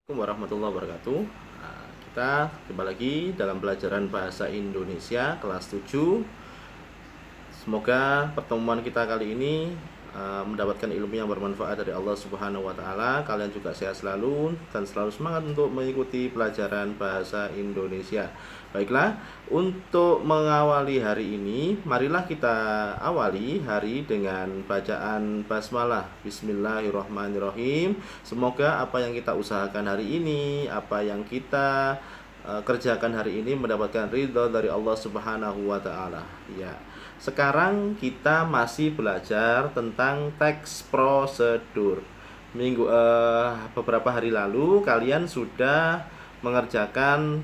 Assalamualaikum warahmatullahi wabarakatuh. Kita jumpa lagi dalam pelajaran bahasa Indonesia kelas 7. Semoga pertemuan kita kali ini mendapatkan ilmu yang bermanfaat dari Allah Subhanahu wa taala. Kalian juga sehat selalu dan selalu semangat untuk mengikuti pelajaran bahasa Indonesia. Baiklah, untuk mengawali hari ini, marilah kita awali hari dengan bacaan basmalah. Bismillahirrahmanirrahim. Semoga apa yang kita usahakan hari ini, apa yang kita kerjakan hari ini mendapatkan ridho dari Allah Subhanahu wa taala. Ya. Sekarang kita masih belajar tentang teks prosedur. Beberapa hari lalu kalian sudah mengerjakan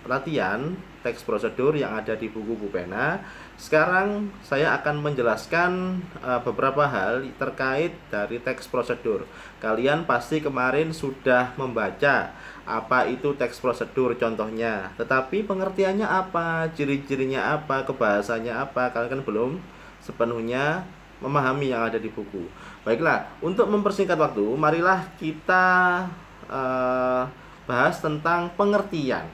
latihan teks prosedur yang ada di buku Bupena. Sekarang saya akan menjelaskan beberapa hal terkait dari teks prosedur. Kalian pasti kemarin sudah membaca apa itu teks prosedur contohnya, tetapi pengertiannya apa, ciri-cirinya apa, kebahasanya apa, kalian kan belum sepenuhnya memahami yang ada di buku. Baiklah, untuk mempersingkat waktu, marilah kita bahas tentang pengertian.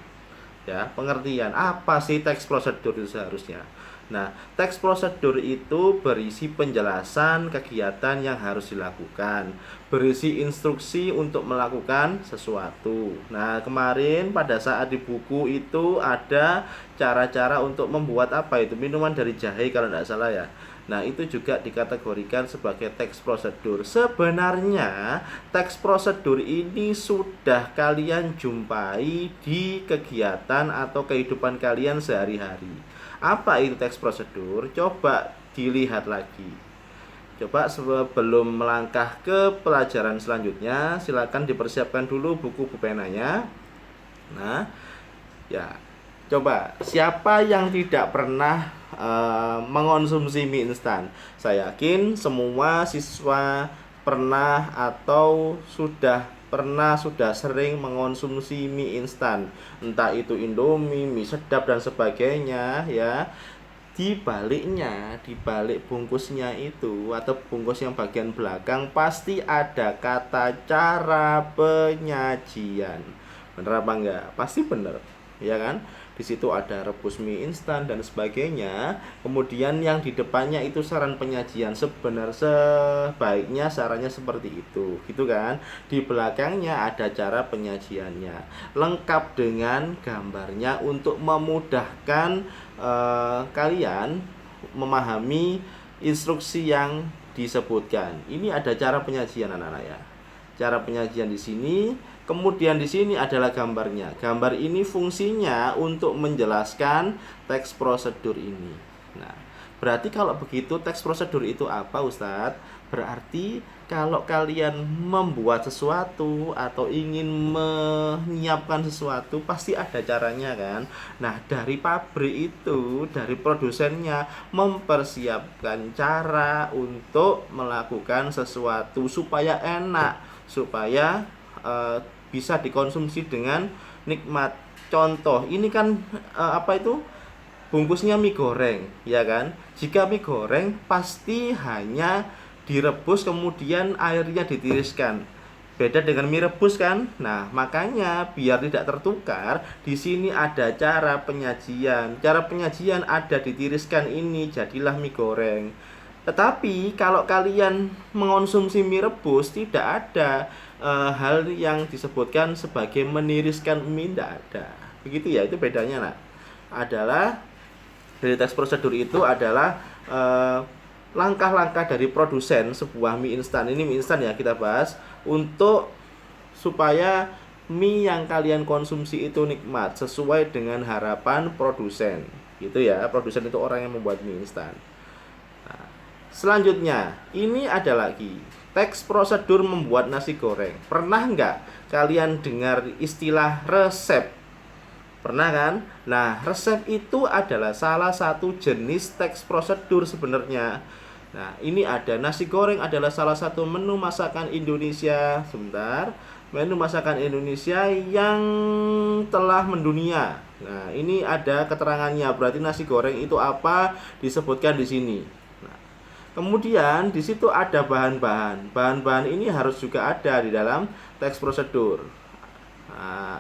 Ya, pengertian apa sih teks prosedur itu seharusnya. Nah, teks prosedur itu berisi penjelasan kegiatan yang harus dilakukan, berisi instruksi untuk melakukan sesuatu. Nah, kemarin pada saat di buku itu ada cara-cara untuk membuat apa itu, minuman dari jahe kalau tidak salah ya. Nah, itu juga dikategorikan sebagai teks prosedur. Sebenarnya, teks prosedur ini sudah kalian jumpai di kegiatan atau kehidupan kalian sehari-hari. Apa itu teks prosedur? Coba dilihat lagi. Coba sebelum melangkah ke pelajaran selanjutnya, silakan dipersiapkan dulu buku bupenanya. Nah, ya, coba siapa yang tidak pernah mengonsumsi mie instan? Saya yakin semua siswa pernah atau sudah sering mengonsumsi mie instan, entah itu Indomie, mie sedap dan sebagainya ya. Di balik bungkusnya itu atau bungkus yang bagian belakang pasti ada kata cara penyajian. Bener apa enggak? Pasti bener, ya kan? Di situ ada rebus mie instan dan sebagainya. Kemudian yang di depannya itu saran penyajian, sebaiknya sarannya seperti itu, gitu kan? Di belakangnya ada cara penyajiannya, lengkap dengan gambarnya untuk memudahkan kalian memahami instruksi yang disebutkan. Ini ada cara penyajian anak-anak ya. Cara penyajian di sini. Kemudian di sini adalah gambarnya. Gambar ini fungsinya untuk menjelaskan teks prosedur ini. Nah, berarti kalau begitu teks prosedur itu apa, Ustadz? Berarti kalau kalian membuat sesuatu atau ingin menyiapkan sesuatu pasti ada caranya kan. Nah, dari pabrik itu, dari produsennya mempersiapkan cara untuk melakukan sesuatu supaya enak, supaya bisa dikonsumsi dengan nikmat. Contoh, ini kan bungkusnya mie goreng, ya kan? Jika mie goreng pasti hanya direbus kemudian airnya ditiriskan. Beda dengan mie rebus kan? Nah, makanya biar tidak tertukar, di sini ada cara penyajian. Cara penyajian ada ditiriskan ini jadilah mie goreng. Tetapi kalau kalian mengonsumsi mie rebus tidak ada hal yang disebutkan sebagai meniriskan mie, tidak ada. Begitu ya, itu bedanya nak. Adalah dari teks prosedur itu adalah langkah-langkah dari produsen sebuah mie instan. Ini mie instan ya kita bahas, untuk supaya mie yang kalian konsumsi itu nikmat sesuai dengan harapan produsen. Gitu ya, produsen itu orang yang membuat mie instan. Nah, selanjutnya, ini ada lagi teks prosedur membuat nasi goreng. Pernah nggak kalian dengar istilah resep? Pernah kan? Nah, resep itu adalah salah satu jenis teks prosedur sebenarnya. Nah, ini ada nasi goreng adalah salah satu menu masakan Indonesia. Sebentar. Menu masakan Indonesia yang telah mendunia. Nah, ini ada keterangannya. Berarti nasi goreng itu apa? Disebutkan di sini. Kemudian di situ ada bahan-bahan. Bahan-bahan ini harus juga ada di dalam teks prosedur. Nah,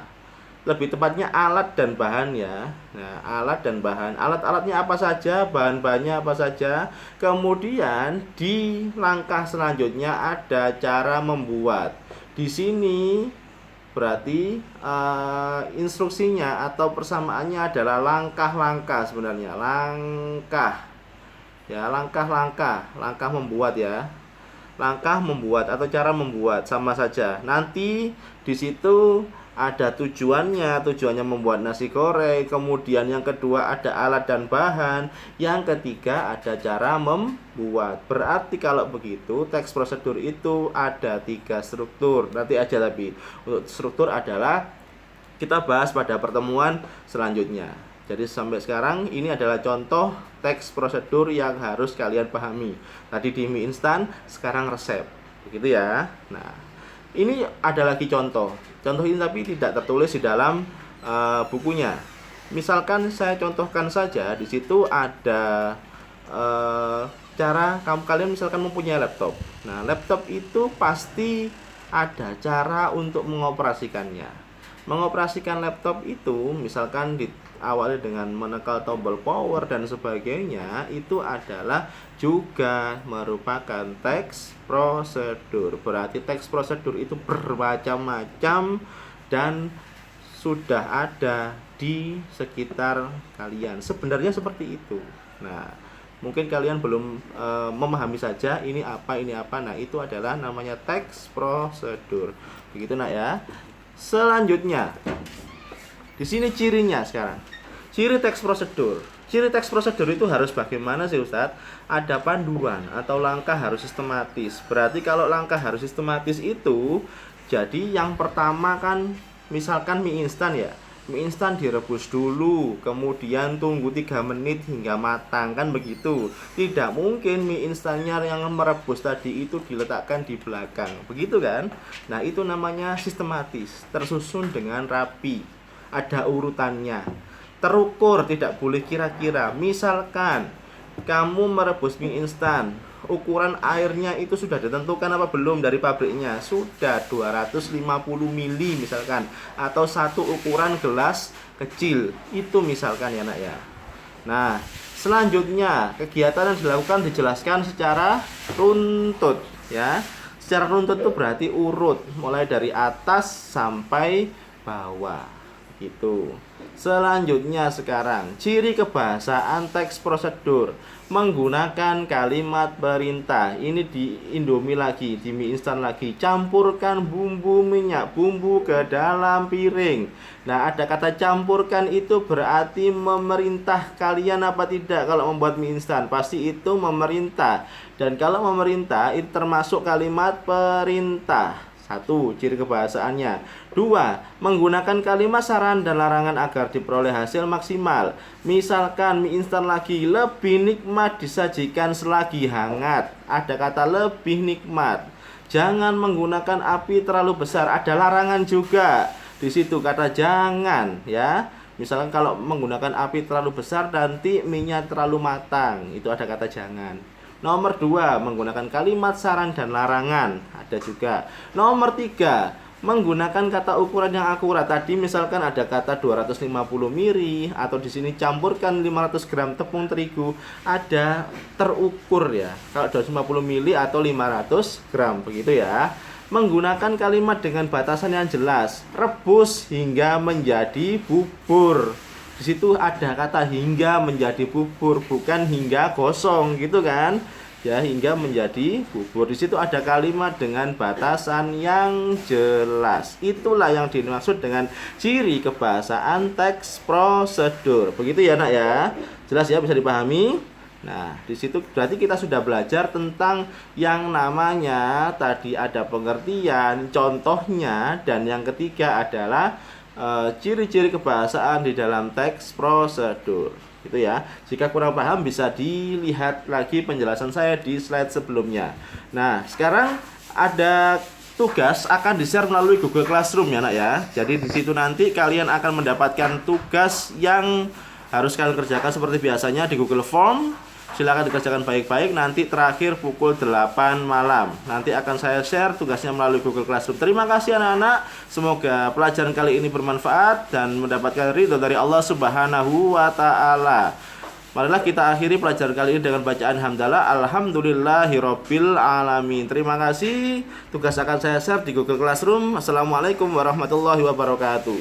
lebih tepatnya alat dan bahan ya. Nah, alat dan bahan. Alat-alatnya apa saja, bahan-bahannya apa saja. Kemudian di langkah selanjutnya ada cara membuat. Di sini berarti instruksinya atau persamaannya adalah langkah-langkah sebenarnya. Langkah. Ya, langkah membuat ya. Langkah membuat atau cara membuat sama saja. Nanti di situ ada tujuannya membuat nasi goreng, kemudian yang kedua ada alat dan bahan, yang ketiga ada cara membuat. Berarti kalau begitu teks prosedur itu ada 3 struktur. Nanti aja, tapi untuk struktur adalah kita bahas pada pertemuan selanjutnya. Jadi sampai sekarang ini adalah contoh teks prosedur yang harus kalian pahami. Tadi di mie instan, sekarang resep. Begitu ya. Nah, ini ada lagi contoh. Contoh ini tapi tidak tertulis di dalam bukunya. Misalkan saya contohkan saja, di situ ada cara kalian misalkan mempunyai laptop. Nah, laptop itu pasti ada cara untuk mengoperasikannya. Mengoperasikan laptop itu misalkan diawali dengan menekan tombol power dan sebagainya, itu adalah juga merupakan teks prosedur. Berarti teks prosedur itu bermacam-macam dan sudah ada di sekitar kalian. Sebenarnya seperti itu. Nah, mungkin kalian belum memahami saja ini apa. Nah, itu adalah namanya teks prosedur. Begitu nak ya. Selanjutnya, di sini cirinya sekarang. Ciri teks prosedur. Ciri teks prosedur itu harus bagaimana sih Ustadz? Ada panduan atau langkah harus sistematis. Berarti kalau langkah harus sistematis itu, jadi yang pertama kan misalkan mie instan ya. Mie instan direbus dulu, kemudian tunggu 3 menit hingga matang, kan begitu. Tidak mungkin mie instannya yang merebus tadi itu diletakkan di belakang, begitu kan. Nah, itu namanya sistematis, tersusun dengan rapi, ada urutannya, terukur, tidak boleh kira-kira. Misalkan kamu merebus mie instan, ukuran airnya itu sudah ditentukan apa belum dari pabriknya? Sudah 250 ml misalkan, atau satu ukuran gelas kecil itu misalkan ya nak ya. Nah, selanjutnya kegiatan yang dilakukan dijelaskan secara runtut ya. Secara runtut itu berarti urut mulai dari atas sampai bawah gitu. Selanjutnya sekarang ciri kebahasaan teks prosedur menggunakan kalimat perintah. Ini di Indomie lagi, di mie instan lagi. Campurkan bumbu minyak bumbu ke dalam piring. Nah, ada kata campurkan itu berarti memerintah kalian apa tidak. Kalau membuat mie instan pasti itu memerintah. Dan kalau memerintah itu termasuk kalimat perintah. 1. Ciri kebahasaannya. 2. Menggunakan kalimat saran dan larangan agar diperoleh hasil maksimal. Misalkan mie instan lagi, lebih nikmat disajikan selagi hangat. Ada kata lebih nikmat. Jangan menggunakan api terlalu besar. Ada larangan juga. Di situ kata jangan ya. Misalkan kalau menggunakan api terlalu besar nanti mie-nya terlalu matang. Itu ada kata jangan. Nomor 2, menggunakan kalimat saran dan larangan. Ada juga. Nomor 3, menggunakan kata ukuran yang akurat. Tadi misalkan ada kata 250 ml atau di sini campurkan 500 gram tepung terigu. Ada terukur ya. Kalau 250 ml atau 500 gram begitu ya. Menggunakan kalimat dengan batasan yang jelas. Rebus hingga menjadi bubur. Di situ ada kata hingga menjadi bubur, bukan hingga gosong gitu kan. Ya, hingga menjadi bubur. Di situ ada kalimat dengan batasan yang jelas. Itulah yang dimaksud dengan ciri kebahasaan teks prosedur. Begitu ya, Nak ya. Jelas ya, bisa dipahami? Nah, di situ berarti kita sudah belajar tentang yang namanya tadi ada pengertian, contohnya, dan yang ketiga adalah ciri-ciri kebahasaan di dalam teks prosedur. Gitu ya. Jika kurang paham bisa dilihat lagi penjelasan saya di slide sebelumnya. Nah, sekarang ada tugas akan di-share melalui Google Classroom ya, Nak ya. Jadi di situ nanti kalian akan mendapatkan tugas yang harus kalian kerjakan seperti biasanya di Google Form. Silakan dikerjakan baik-baik. Nanti terakhir pukul 8 malam. Nanti akan saya share tugasnya melalui Google Classroom. Terima kasih anak-anak. Semoga pelajaran kali ini bermanfaat dan mendapatkan ridho dari Allah Subhanahu wa taala. Marilah kita akhiri pelajaran kali ini dengan bacaan hamdalah. Alhamdulillahirabbil alamin. Terima kasih. Tugas akan saya share di Google Classroom. Assalamualaikum warahmatullahi wabarakatuh.